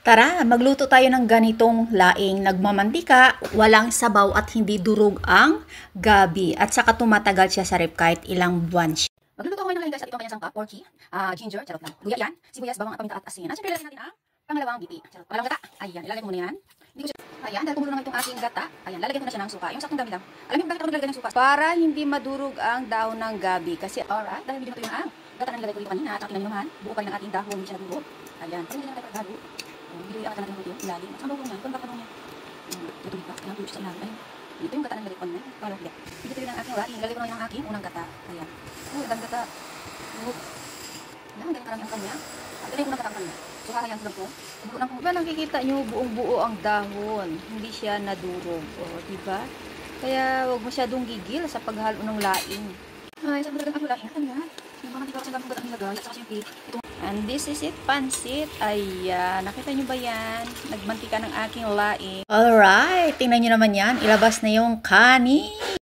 Tara, magluto tayo ng ganitong laing nagmamantika, walang sabaw at hindi durog ang gabi. At saka tumatagal siya sa ref kahit ilang buwan siya. Magluluto ko ngayon ng laing guys at ito ang kanyang sangkap, porky, ginger, charot lang, luya yan, sibuyas, bawang at paminta at asin. At syempre lalagyan natin ang pangalawang giti. Charot, walang gata. Ayan, ilalagay ko muna yan. Hindi ko siya, ayan, dahil kumulo naman itong aking gata, ayan, lalagyan ko na siya ng suka. Yung saktong dami lang. Alam niyo bakit ako naglalagay ng suka? Para hindi madurog ang dahon ng gabi. Kasi alright, dahil medyo natuyo na ang gata na nilagay ko dito kanina. At tingnan niyo naman, buo pa rin ang ating dahon, hindi siya nadurog. Ayan, pero hindi na tayo pagkalo. Biluya ka natin ng ilalim. At saan ba niya? Kung baka niya? Ito dito. Kailangan tuyo sa ilalim. Ayun. Ito yung gata ng galit ko na. Parang biyak. Ito yung ang aking laing. Lalagay ko na yung aking unang gata. Ayan. Ang gata. Ayan, ganyan karami ang kanya. At ito yung unang gata ang kanya. So, hahayan ko lang po. Diba nakikita nyo buong buo ang dahon. Hindi siya nadurog. O, diba? Kaya huwag masyadong gigil sa paghalo ng laing. Ay, saan ba talagang ang laing? Ano yan? Yung mga dito kasi ang gata ang nilagay. At saka yung cake. And this is it, pansit. Ayan, nakita nyo ba yan? Nagmantika ng aking laing. Alright, tingnan nyo naman yan. Ilabas na yung kanin.